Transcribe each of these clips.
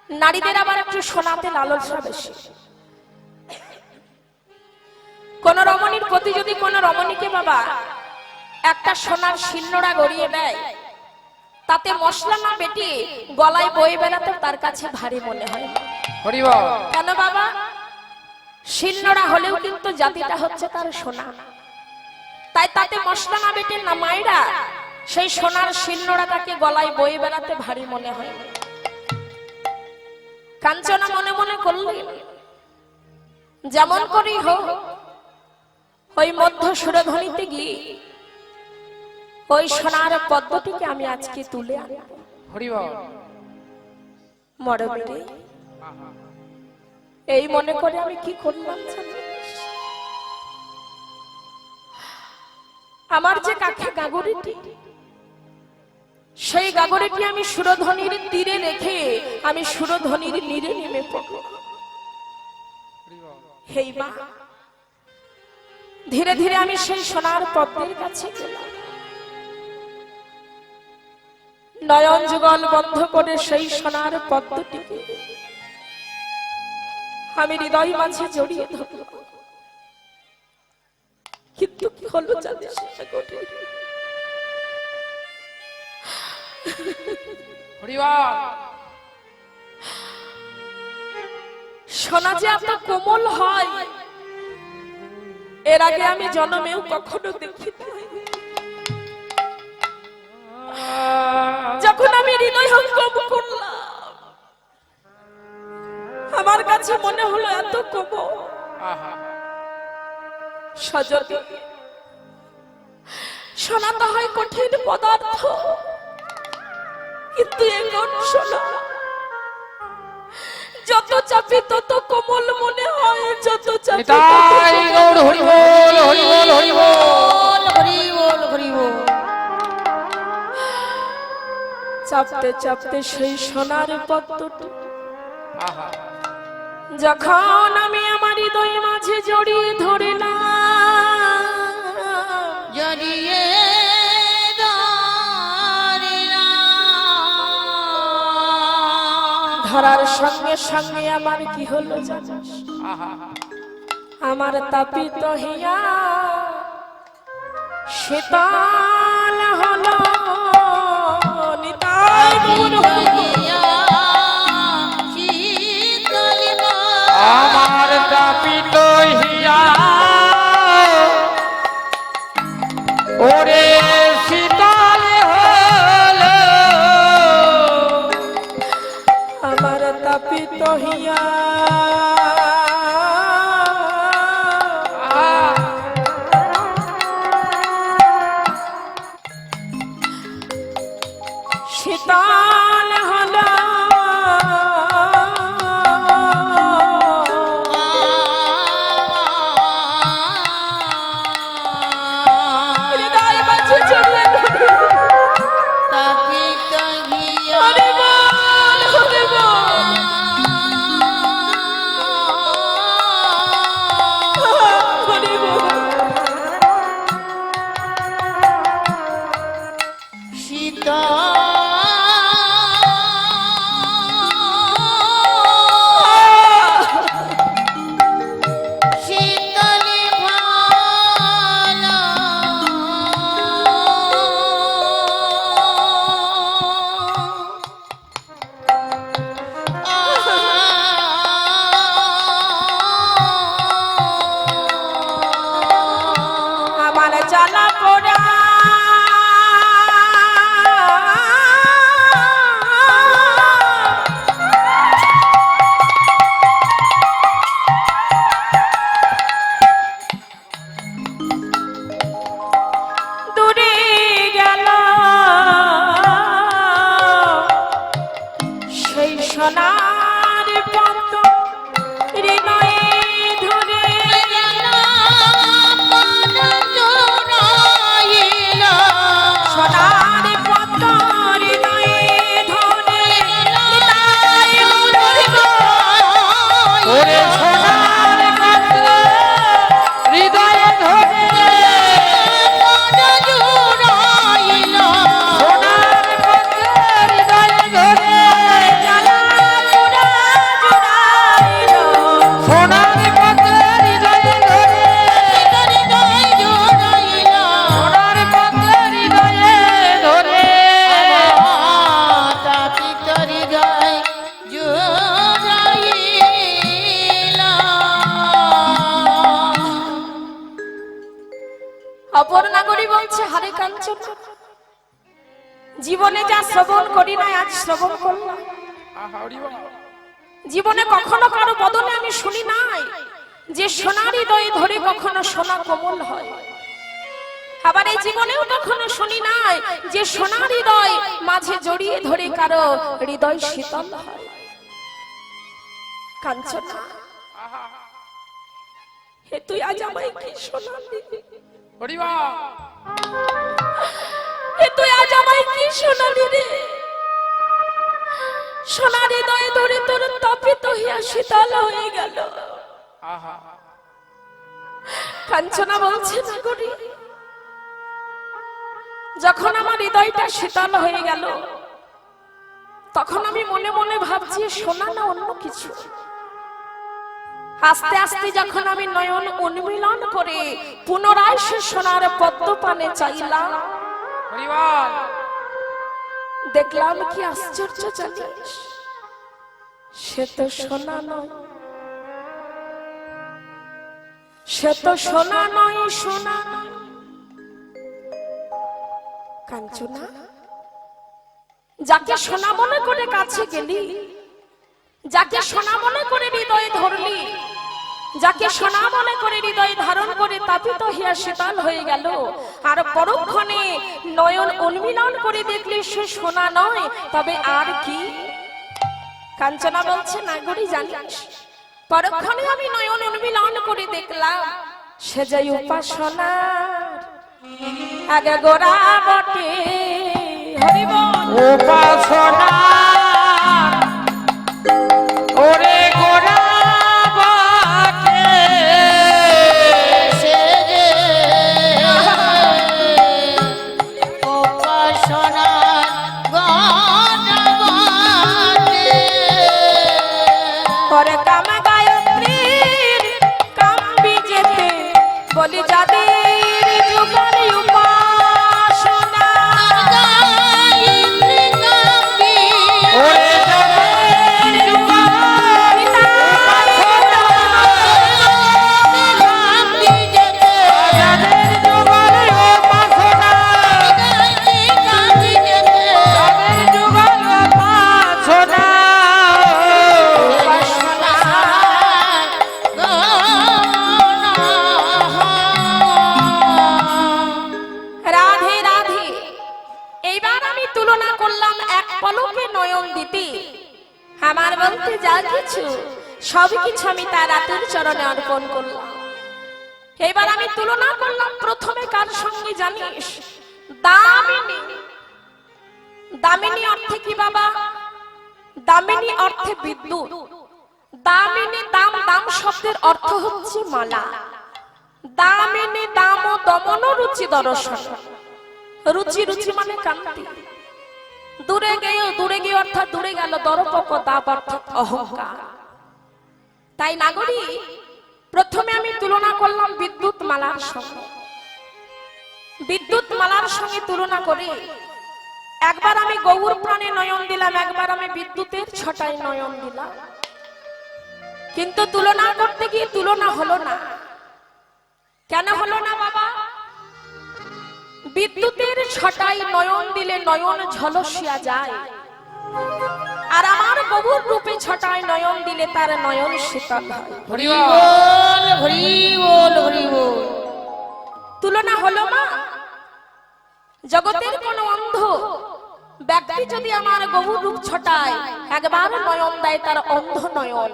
নারীদের আবার একটু সোনাতে লালসা বেশি। কোন রমণীর প্রতি যদি কোন রমণীকে বাবা একটা সোনার শিলনোড়া গড়িয়ে দেয়, তাতে মশলা না বেটে গলায় বয়ে বেড়াতে তার কাছে ভারী মনে হয়। কেন বাবা? শিলনোড়া হলেও কিন্তু জাতিটা হচ্ছে তার সোনা, তাই তাতে মশলা না বেটে না মায়েরা সেই সোনার শিলনোড়াটাকে গলায় বয়ে বেড়াতে ভারী মনে হয়। কাঞ্চনা মনে মনে করলেন যেমন করেই হোক ওই মধ্য সুরধ্বনিতে গিয়ে ওই সোনার পদ্মটিকে আমি আজকে তুলে আনবো। মরবে এই মনে করে আমি কি করলাম জানিস? আমার যে কাছে গাগরিটি, সেই গাগরিটি আমি সুরধ্বনির তীরে রেখে আমি সুরধ্বনির নীরে নেমে পড়ব। হেই মা, ধীরে ধীরে আমি সেই সোনার পদ্মের কাছে গেলাম। নয়ন যুগল বন্ধ করে সেই সোনার পদ্মটিকে আমি হৃদয় মাঝে জড়িয়ে ধরব। কিন্তু কি হলো জানিস? সোনা যে এত কোমল হয় এর আগে আমি জন্মেও কখনো দেখিনি। যখন আমি হৃদয় হঙ্গম করলাম আমার কাছে মনে হলো এত কোমল। সজনী, সোনা তো হয় কঠিন পদার্থ, কিন্তু এখন সোনা যত চাপি তত কোমল মনে হয়, যত চাপি চাপতে চাপতে সেই সোনার পদ্মটি যখন আমি আমার হৃদয় মাঝে জড়িয়ে ধরিলাম, জড়িয়ে ধরার সঙ্গে সঙ্গে আমার কি হলো জানিস? আমার তাপিত হিয়া শীতল হলো, নিতাই গৌর আমার তাপিত হিয়া ওরে শীতল হলো, আমার তাপিত হিয়া শীতল হলো। কাঞ্চনা, জীবনে যা শ্রবণ করি নাই আজ শ্রবণ করলাম। আহা হরি বল। জীবনে কখনো কারো বদনে আমি শুনি নাই যে সোনার হৃদয়ে ধরে কখনো সোনা কোমল হয়। আবার এই জীবনেও কখনো শুনি নাই যে সোনার হৃদয় মাঝে জড়িয়ে ধরে কারো হৃদয় শীতল হয়। কাঞ্চনা, হে তুই আজ আমায় কি সোনা দিলি? হরি বল। হে তুই আজ আমায় কি সোনা দিলি? সোনার হৃদয়ে ধরে তোর তপিত হইয়া শীতল হয়ে গেল। আহা কাঞ্চনা বলছে না করি, যখন আমার হৃদয়টা শীতল হয়ে গেল তখন আমি মনে মনে ভাবছি সোনা না অন্য কিছু। আস্তে আস্তে যখন আমি নয়ন উন্মিলন করে পুনরায় সে সোনার পদ্ম পানে চাইলাম, হরি বল। দেখলাম কি আশ্চর্য জানিস, সে তো সোনা নয়, সে তো সোনা নয়, সোনা নয়। কাঞ্চনা, যাকে সোনা মনে করে কাছে গেলি, যাকে সোনা মনে করে হৃদয়ে ধরলি, যাকে সোনা মনে করে হৃদয়ে ধারণ করে তাপিত হইয়া শীতল হয়ে গেল, আর পরক্ষণে নয়ন উন্মিলন করে দেখলি সে সোনা নয় তবে আর কি? কাঞ্চনা বলছে না গরি জানিস, পরক্ষণে আমি নয়ন উন্মিলন করে দেখলাম সে যে উপাসনার আগে গোড়া বটে। হরি বল। উপাসনা ওরে গোরা বাকে সে যে উপাসনার গণবটে। করে কাম গায়ত্রীর কাম বিজেতে বলি যাদের যুগল উপাসনা। গায়ত্রী কাব্যে ওরে যাদের যুগল কাব্যে যেতে যাদের যুগল উপাসনা, গায়ত্রী কাব্যে যেতে যাদের যুগল উপাসনা। রাধে রাধে। এইবার আমি তুলনা করলাম এক পলকে নয়ন দিতে। আমার বলতে যা কিছু সবই কিছু আমি তার রাতের চরণে অর্পণ করলাম। এইবার আমি তুলনা করলাম প্রথমে কার সঙ্গে জানিস? দামিনী। দামিনী অর্থে কি বাবা? দামিনী অর্থে বিদ্যুৎ। দামিনী দাম, দাম শব্দের অর্থ হচ্ছে মালা। দামিনী দাম ও দমন রুচি দর্শন। রুচি, রুচি মানে কান্তি। দূরে গিয়ে অর্থাৎ দূরে গেল, দরপক দাব অর্থাৎ অহংকার। তাই নাগরী, প্রথমে আমি তুলনা করলাম বিদ্যুৎ মালার সঙ্গে। বিদ্যুৎ মালার সঙ্গে তুলনা করে একবার আমি গৌর প্রাণে নয়ন দিলাম, একবার আমি বিদ্যুতের ছটায় নয়ন দিলাম। কিন্তু তুলনা করতে গিয়ে তুলনা হলো না। কেন হলো না বাবা? বিদ্যুতের ছটায় নয়ন দিলে নয়ন ঝলসিয়া যায়, আর আমার গৌর রূপে ছটায় নয়ন দিলে তার নয়ন শীতল হয়। হরি হরি বল। বল, হরি বল, হরি বল। তুলনা হলো মা? জগতের কোন অন্ধ ব্যক্তি যদি আমার গৌর রূপ ছটায় একবার নয়ন দেয়, তার অন্ধ নয়ন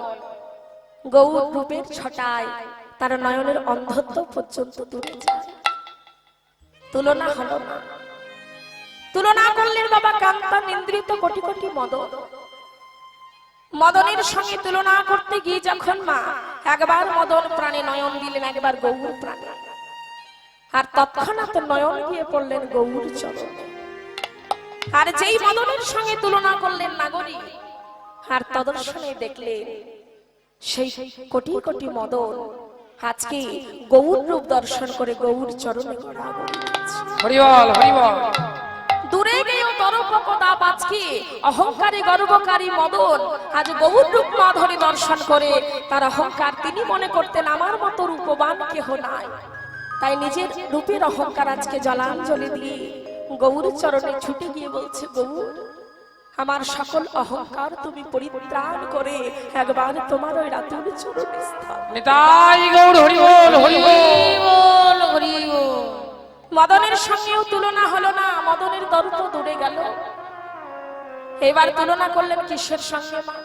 গৌর রূপের ছটায় তার নয়নের অন্ধত্ব পর্যন্ত দূরে যায়। তুলনা হলো না। তুলনা করলেন বাবা কান্তা নিন্দ্রিত কোটি কোটি মদন। মদনের সঙ্গে তুলনা করতে গিয়ে যখন মা একবার মদন প্রাণে নয়ন দিলেন, একবার গৌর প্রাণে, আর তৎক্ষণাৎ নয়ন গিয়ে পড়লেন গৌর চরণে। আর যেই মদনের সঙ্গে তুলনা করলেন নাগরী, আর তদর্শনে দেখলেন সেই কোটি কোটি মদন আজকে গৌর রূপ দর্শন করে গৌর চরণে গড়াগড়ি দিচ্ছে। হরি বল, হরি বল। দূরে গিয়েও দরপকতা আজকে অহংকারী গর্বকারী মদন আজ গৌর রূপ মা ধরে দর্শন করে তার অহংকার তিনি মনে করতেন আমার মতো রূপবান কেহ নাই। তাই নিজের রূপের অহংকার আজকে জলাঞ্জলি দিয়ে গৌর চরণে ছুটে গিয়ে বলছে, গৌর আমার সকল অহংকার তুমি পরিত্রাণ করে একবার তোমার ওই রাতুল চরণে স্থান। নিতাই গৌর হরি বল হরি বল। বল হরি বল। মদনের সঙ্গেও তুলনা হলো না, মদনের দর্প দূরে গেল। এবার তুলনা করলেন কিসের সঙ্গে? মা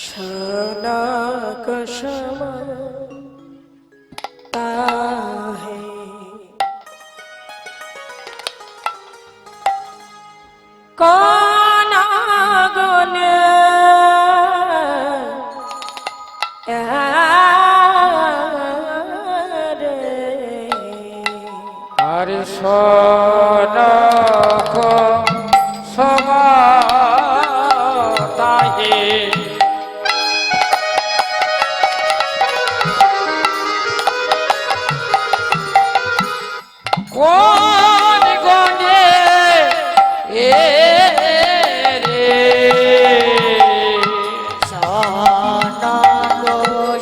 সোনা কুসুম তাহে কোন গুণ আরে সোনক সমাতাহে কোন গনে এ রে সনক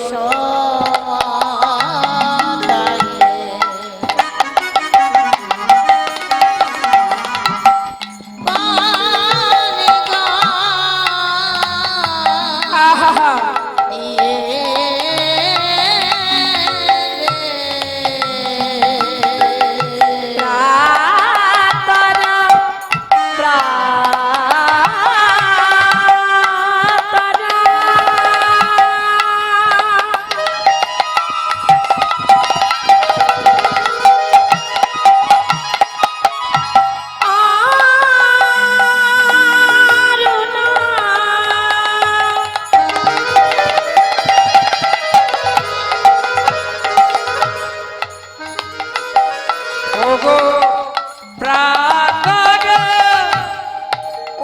সমাদায়ে পানি গা আহা দিয়ে রে। প্রাতরা ওগো প্রাতর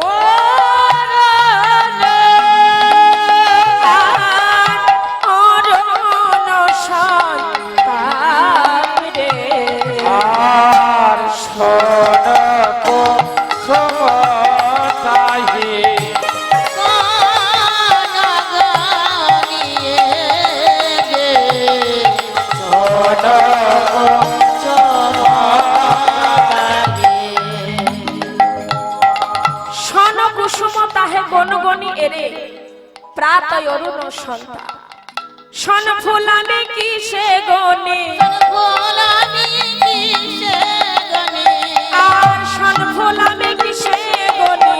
ওরনে আর সোনক সমাতাহে শন কুসুম তাহে গণগণি এরে প্রাত অরুণ সন্তা শন ফুলানে কি সে গনে আর শন ফুলানে কি সে গনে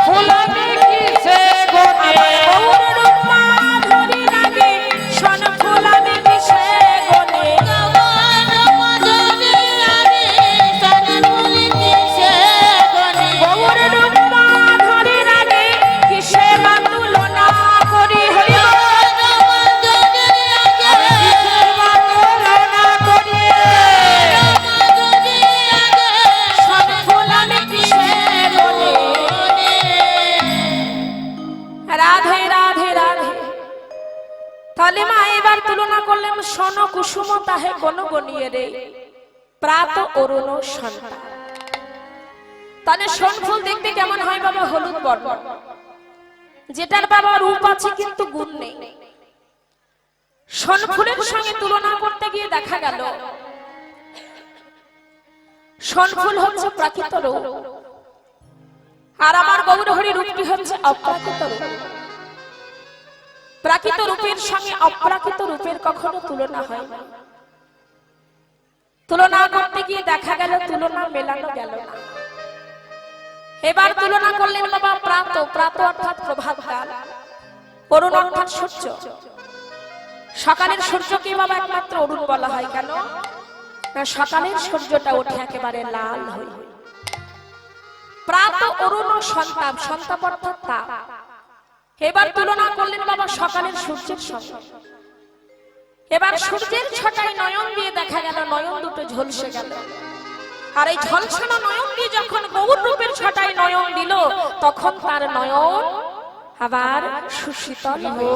ফুলনে কিসে গনে গৌর রূপা ধরি লাগে শন ফুলানে কি সে গনে গৌর রূপা ধরি লাগে কি সে বা তুলনা করি হরি তুলনা করিয়ে শন ফুলানে কি সে গনে রাধে রাধে রাধে। তাহলে মা এবার তুলনা করলেন শন কুসুম তাহে গণগণিয়ে রে প্রাত অরুণ সন্তা। তাহলে শন ফুল দেখতে কেমন হয় বাবা? হলুদ বর্ণ, যেটার বাবা রূপ আছে কিন্তু গুণ নেই। শন ফুলের সঙ্গে তুলনা করতে গিয়ে দেখা গেল শন ফুল হচ্ছে প্রাকৃত রূপ, আর আমার গৌরহরি রূপটি হচ্ছে অপ্রাকৃত রূপ। প্রাকৃত রূপের সঙ্গে অপ্রাকৃত রূপের কখনো তুলনা হয় না। তুলনা করতে গিয়ে দেখা গেল তুলনা মেলানো গেল না। এবার তুলনা করলেন বাবা প্রাত, প্রাত অর্থাৎ প্রভাতকাল, অরুণ অর্থাৎ সূর্য। সকালের সূর্যকে বাবা একমাত্র অরুণ বলা হয় কেন? না, সকালের সূর্যটা ওঠে একেবারে লাল হয়ে। প্রাত অরুণ সন্তাপ, সন্তাপ অর্থাৎ তাপ। এবার তুলনা করলেন বাবা সকালের সূর্যের সঙ্গে। এবার সূর্যের ছটায় নয়ন দিয়ে দেখা গেল নয়ন দুটো ঝলসে গেল। আর এই ঝলসানো নয়ন দিয়ে যখন গৌর রূপের ছটায় নয়ন দিল, তখন তার নয়ন আবার সুশীতল হয়ে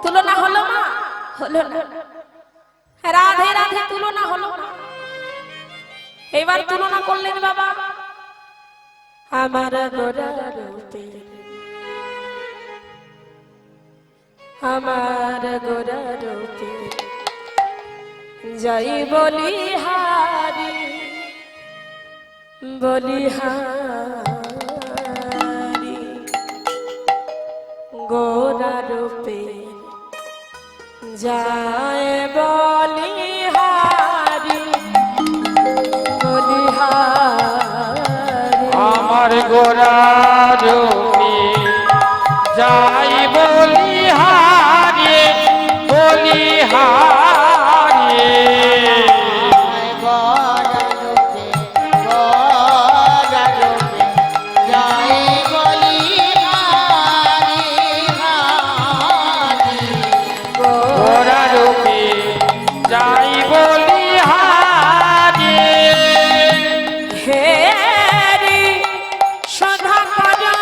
তুলনা হলো না? হলো না। রাধে রাধে তুলনা হলো না। এবার তুলনা করলেন বাবা আমার গোরা রূপে আমার গোরা রূপে যাই বলিহারি বলিহারি গোরা রূপে যায় বলিহারি বলিহারি আমার গোরা রূপে যাই বলিহারি বলিহারি গড়ালোকে যায় বলিহারি হারি গোরা রূপে যাই বলিহারি হে রে সদা করা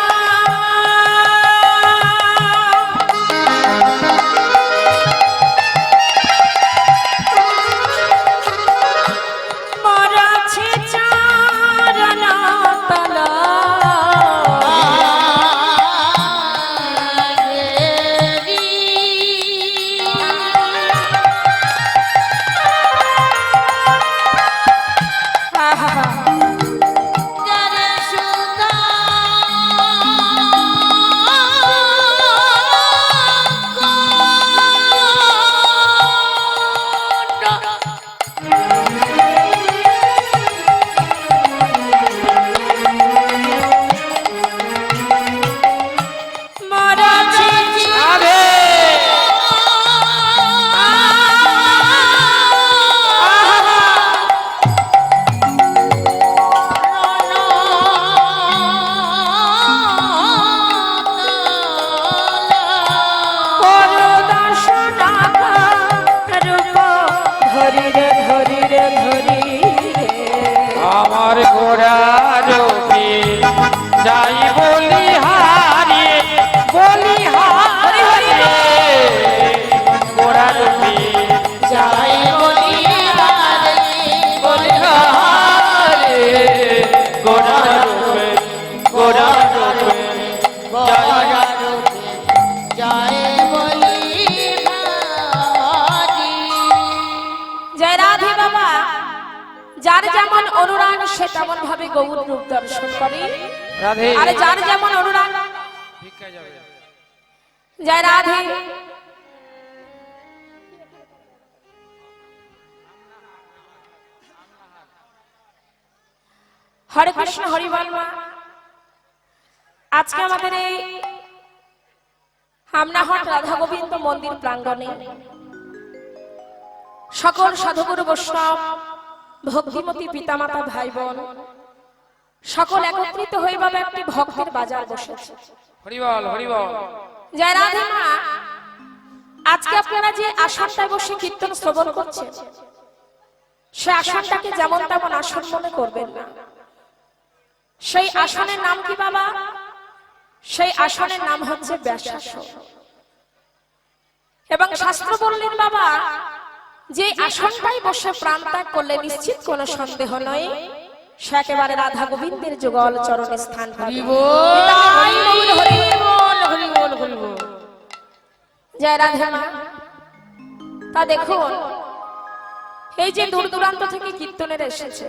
মরাছে চারণ তলা মরাছে আরে আমার গোরা রূপে যাই বলিহারি বলিহারি গোরা রূপে যায় বলিহারি বলিহারি গোরা রূপে গোরা রূপে গড়ালোকে যায় বলিহারি জয় রাধে বাবা। যার যেমন অনুরাগ সে তেমন ভাবে গৌর রূপ দর্শন করে, রাধে আর যার যেমন অনুরাগ জয় রাধে। হরে কৃষ্ণ হরি বল মা। আজকে আমাদের এই হামনাহট রাধা গোবিন্দ মন্দির প্রাঙ্গণে সকল সাধুগুরু বৈষ্ণব ভক্তিমতী পিতামাতা ভাই বোন সকল একত্রিত হয়ে বাবা একটি ভক্তের বাজার বসেছে। হরিবল হরিবল জয় রাধে মা। আজকে আপনারা যে আসনটায় বসে কীর্তন শ্রবণ করছেন সে আসনটাকে যেমন তেমন আসন মনে করবেন না। সেই আসনের নাম কি বাবা? সেই আসনের নাম হচ্ছে ব্যাসাসন। এবং শাস্ত্র বললেন বাবা যে আসনটাই বসে প্রাণ ত্যাগ করলে নিশ্চিত কোনো সন্দেহ নয় সে একেবারে রাধা গোবিন্দের যুগল চরণে স্থান পাবে। নিতাই গৌর হরি বল। জয় রাধে মা। তা দেখুন এই যে দূর দূরান্ত থেকে কীর্তনের এসেছে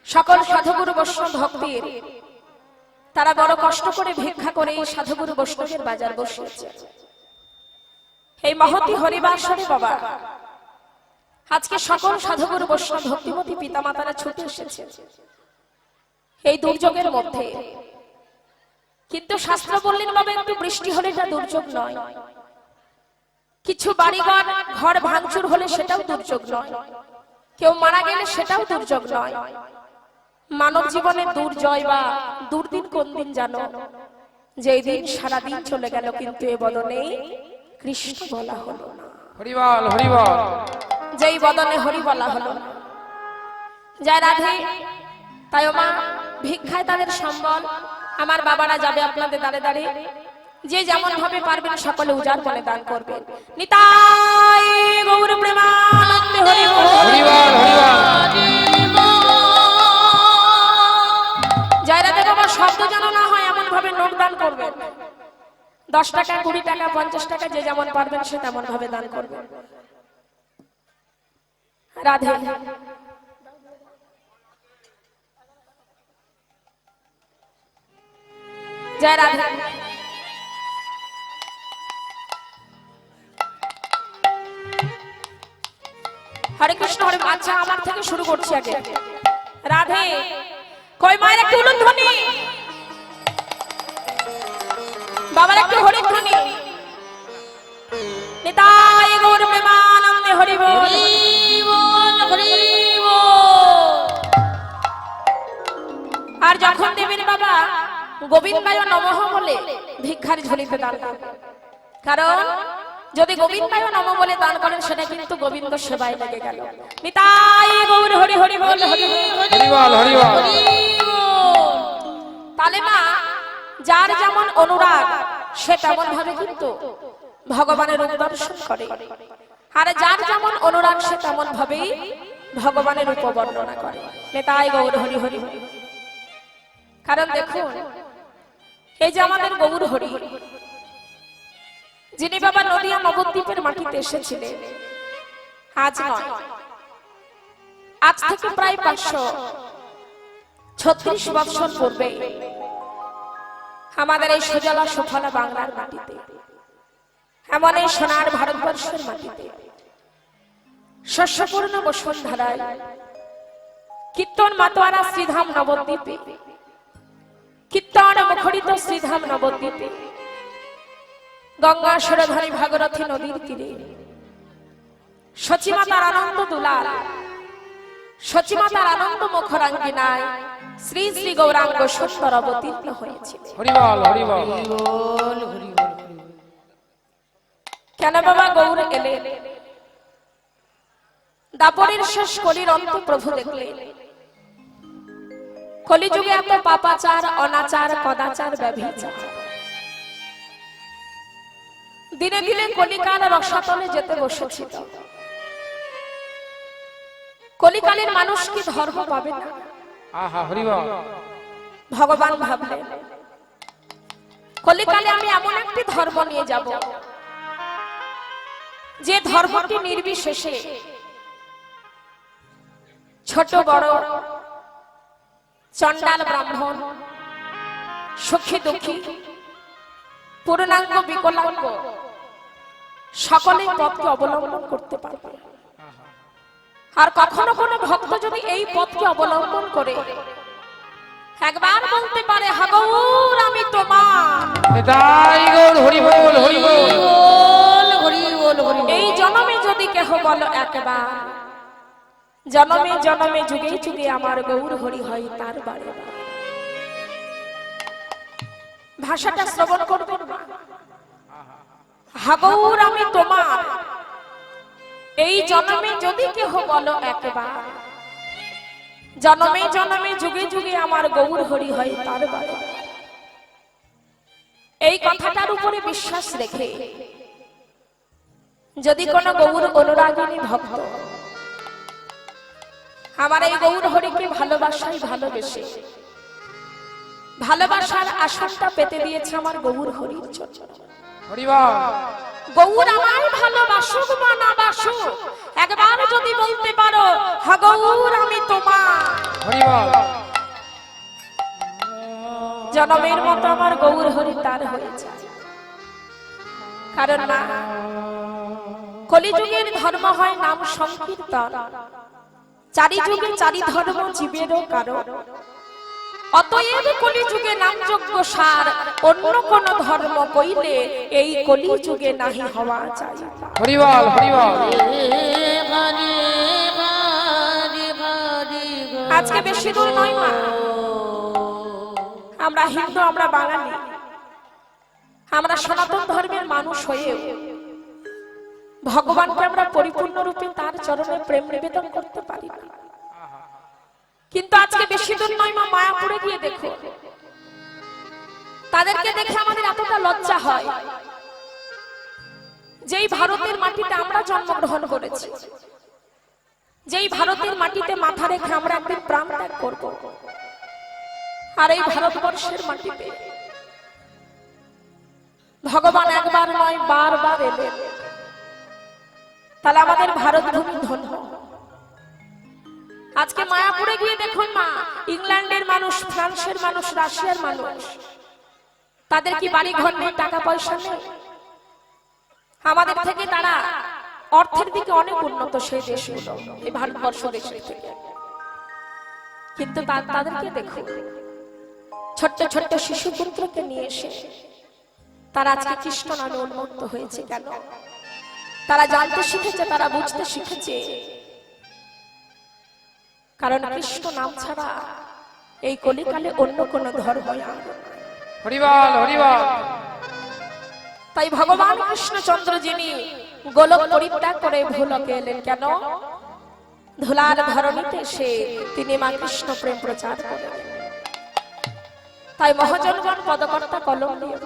সকল সাধুগুরু বৈষ্ণব ভক্তির, তারা বড় কষ্ট করে ভিক্ষা করে এই সাধুগুরু বৈষ্ণবের বাজার বসিয়েছে। এই মহতি হরিবাসরে বাবা আজকে সকল সাধুগুরু বৈষ্ণব ভক্তিমতী পিতামাতারা ছুটে এসেছে এই দুর্যোগের মধ্যে। কিন্তু শাস্ত্র বললেন বাবা একটু বৃষ্টি হলে যা দুর্যোগ নয়, কিছু বাড়িঘর ঘর ভাঙচুর হলে সেটাও দুর্যোগ নয়, কেউ মারা গেলে সেটাও দুর্যোগ নয়। মানব জীবনের দুর্জয় বা দুর্দিন কোন দিন জানো? যেই দিন সারাদিন চলে গেল কিন্তু এ বদনে কৃষ্ণ বলা হলো না, হরিবল হরিবল যেই বদনে হরি বলা হলো না। জয় রাধে। তাই মা ভিক্ষায় তাদের সম্বল, আমার বাবারা যাবে আপনাদের দাঁড়ে দাঁড়ে, যে যেমন ভাবে পারবেন সকলে উজাড় মনে দান করবেন। নিতাই গৌর প্রেমানন্দে হরি বল। হরিবল হরিবল জয় রাধে বাবা। শব্দ যেন না হয় এমন ভাবে নোট দান করবেন 10 টাকা 20 টাকা 50 টাকা যে যেমন পারবেন সে তেমন ভাবে দান করবেন। রাধে জয় রাধে। হরে কৃষ্ণ হরে। আচ্ছা আমার থেকে শুরু করছি আগে। রাধে কই মায়ের একটু উলুধ্বনি, বাবার একটু হরিধ্বনি। নিতাই গৌর প্রেমানন্দে হরি বল হরি বল হরি বল। আর যখন দেবেন বাবা গোবিন্দায় নমঃ বলে ভিক্ষার ঝুলিতে দান করবেন। কারণ যদি গোবিন্দায় নমঃ বলে দান করেন সেটা কিন্তু গোবিন্দ সেবায় লেগে গেল। নিতাই গৌর হরি হরি বল হরি হরি বল হরি বল। তাহলে মা যার যেমন অনুরাগ সে তেমন ভাবে কিন্তু ভগবানের রূপ দর্শন করে, আর যার যেমন অনুরাগ সে তেমন ভাবেই ভগবানের রূপ বর্ণনা করে। নিতাই গৌর হরি হরি হরি। কারণ দেখুন এই যে আমাদের গৌর হরি, যিনি বাবা নদিয়া নবদ্বীপের মাটিতে এসেছিলেন আজ নয়, আজ থেকে প্রায় 536 বছর পূর্বে আমাদের এই সুজলা সুফলা বাংলার মাটিতে, এমন এই সোনার ভারতবর্ষের মাটিতে শস্যপূর্ণ বসুন্ধরায় কীর্তন মাতোয়ারা শ্রীধাম নবদ্বীপে, কীর্তন মুখরিত শ্রীধাম নবদ্বীপে, গঙ্গা সুরধনী ভাগরথী নদীর তীরে সচিমাতার আনন্দ দুলাল, সচিমাতার আনন্দ মুখরাঙ্গিনায় শ্রী শ্রী গৌরাঙ্গ সুন্দর অবতীর্ণ হয়েছিল। হরি বল হরি বল। কেন বাবা গৌর এলেন? দাপরের শেষ কলির অন্ত প্রভু দেখলেন কলিযুগে এত পাপাচার অনাচার কদাচার ব্যভিচার, দিনে দিনে কলিকাল রসাতলে যেতে বসেছিল। কলিকালের মানুষ কি ধর্ম পাবে না? আহা হরি বল। ভগবান ভাবলেন কলিকালে আমি এমন একটি ধর্ম নিয়ে যাব যে ধর্মটি নির্বিশেষে ছোট বড়, চন্ডাল ব্রাহ্মণ, সুখী দুঃখী, পূর্ণাঙ্গ বিকলাঙ্গ সকলেই পথকে অবলম্বন করতে পারবে। আর কখনো কোনো ভক্ত যদি এই পথকে অবলম্বন করে একবার বলতে পারে হা গৌর আমি তোমার, নিতাই গৌর হরি বল হরি বল। এই জন্মে যদি কেহ বলো একবার, জন্মে জন্মে যুগে যুগে আমার গৌর হরি হয় তার বারে। ভাষাটা শ্রবণ করবেন না। হা গৌর আমি তোমার, এই জন্মে যদি কেহ বলো একবার, জন্মে জন্মে যুগে যুগে আমার গৌর হরি হয় তার বারে। এই কথাটার উপরে বিশ্বাস রেখে যদি কোন গৌর অনুরাগিনী ভক্ত আমার এই গৌর হরিকে ভালোবাসাই ভালোবেসে ভালোবাসার আসনটা পেতে দিয়েছে আমার গৌর হরির জন্য। হরি বল। গৌর আমায় ভালোবাসুক বা না বাসুক, একবার যদি বলতে পারো হা গৌর আমি তোমার, হরি বল। জনমের মতো আমার গৌর হরি তার হয়ে যায়। কারণ না কলিযুগের ধর্ম হয় নাম সংকীর্তন, চারি যুগে চারি ধর্ম জীবেরও কারণ। অতএব কলিযুগে নাম যজ্ঞ সার, অন্য কোন ধর্ম কইলে এই কলিযুগে নাহি হওয়া চাই। হরি বল হরি বল। আজকে বেশি দূর নয় মা, আমরা হিন্দু, আমরা বাঙালি, আমরা সনাতন ধর্মের মানুষ হয়ে ভগবানকে আমরা পরিপূর্ণ রূপে তার চরণে প্রেম নিবেদন করতে পারি না। কিন্তু আজকে বেশি দূর নয় মা, মায়াপুরে গিয়ে দেখো, তাদেরকে দেখে আমাদের এতটা লজ্জা হয় যেই ভারতের মাটিতে আমরা জন্মগ্রহণ করেছি, যেই ভারতের মাটিতে মাথা রেখে আমরা একদিন প্রাণ ত্যাগ করব, আর এই ভারতবর্ষের মাটিতে ভগবান একবার নয় বারবার এলেন, তাহলে আমাদের ভারত ভূমি ধন্য। আজকে মায়াপুরে গিয়ে দেখুন মা, ইংল্যান্ডের মানুষ, ফ্রান্সের মানুষ, রাশিয়ার মানুষ, তাদের কি বাড়ি ঘর নেই, টাকা পয়সা নেই? আমাদের থেকে তারা অর্থের দিকে অনেক উন্নত সেই দেশগুলো, এই ভারতবর্ষ দেশের থেকে। কিন্তু তাদেরকে দেখুন, ছোট্ট ছোট্ট শিশু পুত্রকে নিয়ে এসে তারা আজকে কৃষ্ণ নামে উন্মুক্ত হয়েছে। কেন? তারা জানতে শিখেছে, তারা বুঝতে শিখেছে, কারণ কৃষ্ণ নাম ছাড়া এই কলিকালে অন্য কোন ধর্ম নাই। হরিবল হরিবল। তাই ভগবান কৃষ্ণচন্দ্র যিনি গোলক পরিত্যাগ করে ভূলোকে এলেন, কেন? ধুলার ধরণীতে সে তিনি মা কৃষ্ণ প্রেম প্রচার করেন। তাই মহাজনগণ পদকর্তা কলম দিয়ে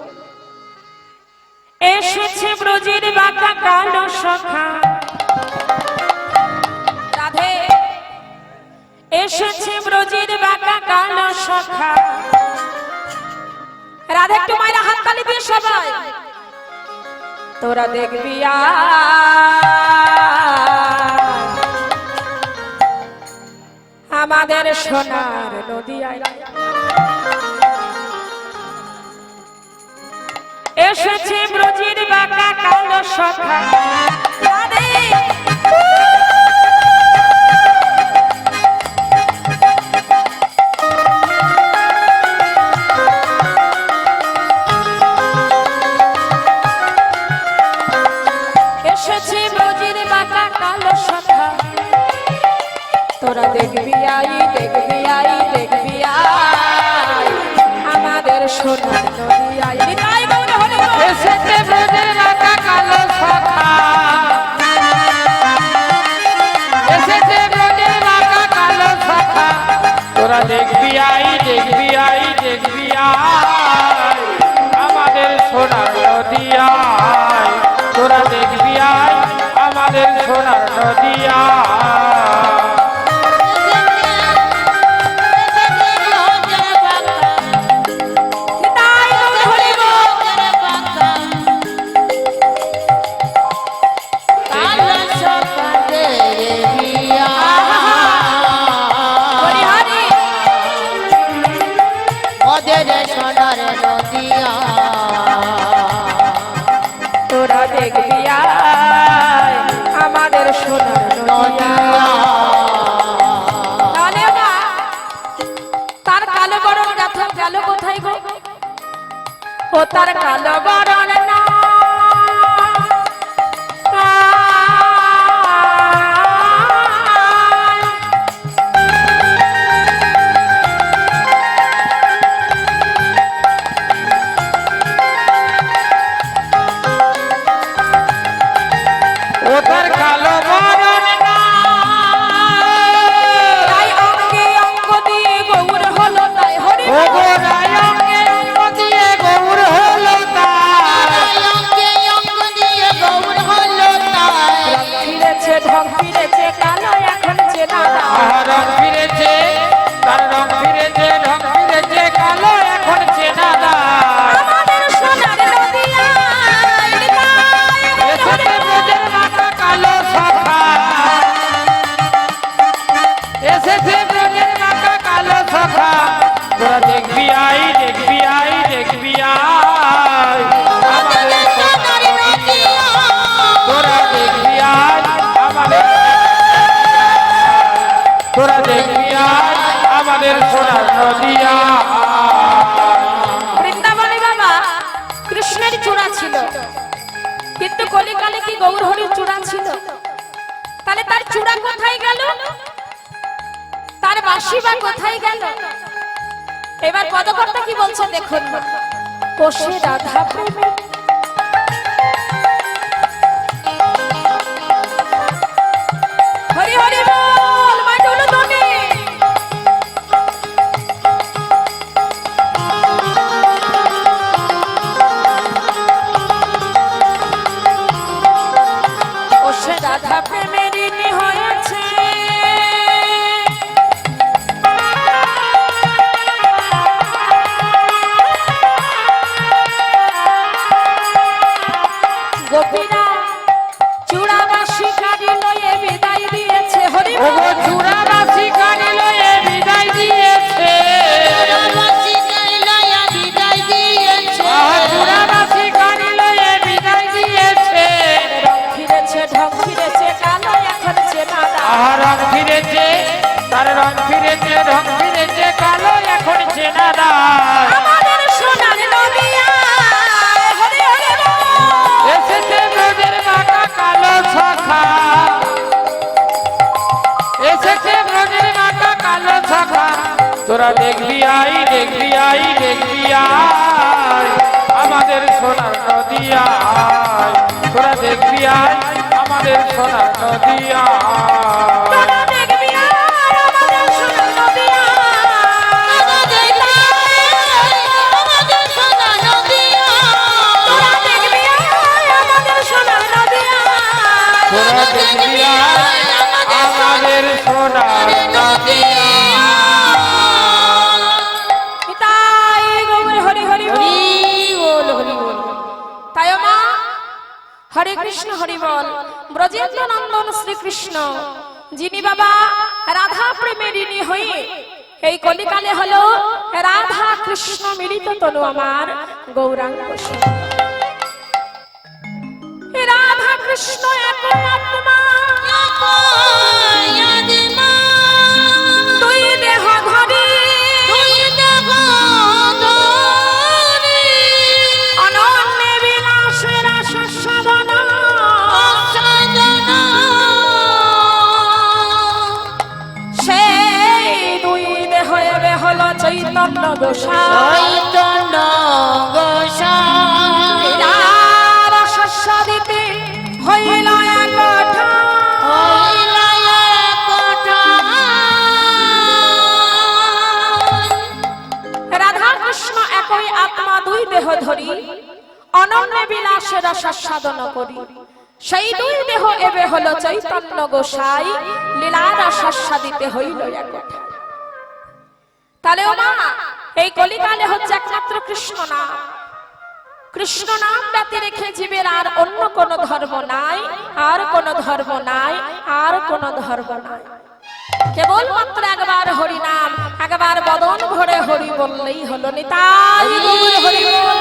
এসেছে ব্রজের বাঁকা কালো সখা, রাধে এসেছে ব্রজের বাঁকা কালো সখা। রাধে একটু মায়েরা হাততালি দিয়ে সবাই, তোরা দেখবি আমাদের সোনার নদী এসেছে ব্রজের বাঁকা কালো সখা। রাধে এসেছে ব্রজের বাঁকা কালো সখা, তোরা দেখবি আই, দেখবি আই, দেখবি আই আমাদের সোনার নদী আই। এসেছে ব্রজের বাঁকা কালো সখা, এসেছে ব্রজের বাঁকা কালো সখা। তোরা দেখবি আই, দেখবি আই, দেখবি আই আমাদের সোনার নদী আই। তোরা দেখবি আই আমাদের সোনার নদী আই। তোরা দেখবি আমাদের সোনার নদী। তার কালো বরণ গাথা গেল কোথায় গো? ও তার কালো বরণ না ওতার কালো বরণ না তাই অঙ্গে অঙ্গ দিয়ে গৌর হলো, তাই হরি ও গো রায় অঙ্গে অঙ্গ দিয়ে গৌর হলো তাই। অঙ্গে অঙ্গ দিয়ে গৌর হলো তাই। ফিরেছে ঢং ফিরেছে কালো এখন চেনা আহা রং ফিরেছে, তার রং ফিরেছে, ঢং ফিরেছে, কালো এখন চেনা যায়। আমাদের সোনার নদী আই, এসেছে ব্রজের বাঁকা কালো সখা, এসেছে ব্রজের বাঁকা কালো সখা। তোরা দেখবি আই, দেখবি আই, দেখবি আই আমাদের সোনার নদী আই। তোরা দেখবি আই আমাদের, তোরা দেখবি আই আমাদের সোনার নদী আই। বৃন্দাবনে বাবা কৃষ্ণের চূড়া ছিল, কিন্তু কলিকালে কি গৌর হরির চূড়া ছিল? তাহলে তার চূড়া কোথায় গেল? তার বাঁশি বা কোথায় গেল? এবার পদকর্তা কি বলছে দেখুন, কোষে রাধা প্রেমে হরি হরি বল মাইট হলো তুমি। কোষে রাধা প্রেমের ঋণী হয়েছে, তোরা দেখবি আই দেখবি আই দেখবি আই আমাদের সোনার নদী আয় তোরা দেখবি আই আমাদের সোনার নদী আয় তোরা দেখবি আর আমাদের সোনার নদী আমাদের আমাদের সোনা নদিয়া তোরা দেখবি আর আমাদের সোনার নদী তোরা দেখবি আই আমাদের সোনার নদী তাই গৌর হরি হরি বল। হরি বল তাই মা হরে কৃষ্ণ হরি বল। ব্রজেন্দ্র নন্দন শ্রীকৃষ্ণ যিনি বাবা রাধা প্রেমের ঋণী হয়ে এই কলিকালে হলো রাধা কৃষ্ণ মিলিত তনু আমার গৌরাঙ্গ সুন্দর। রাধা কৃষ্ণ এক আত্মা আদিমা দুই দেহ ধরে তুই দেব ধরি অনন্য বিলাসের আস্বাদন সাধনা সেই দুই দেহ এবে হলো চৈতন্য গোসাই চৈতন্য গোসাই তার শস্য দিতে হইল এক রাধা কৃষ্ণ একই আত্মা দুই দেহ ধরি অনন্য বিলাসের আস্বাদন করি সেই দুই দেহ এবে হলো চৈতন্য গোসাই লীলার আস্বাদিতে হইল এক তাহলে ও মা এই কলিকালে হচ্ছে একমাত্র কৃষ্ণ নাম। কৃষ্ণ নাম ব্যতি রেখে জীবের আর অন্য কোন ধর্ম নাই, আর কোন ধর্ম নাই, আর কোন ধর্ম নাই। কেবলমাত্র একবার হরি নাম, একবার বদন ভরে হরি বললেই হলো। নিতাই গৌর হরি বল।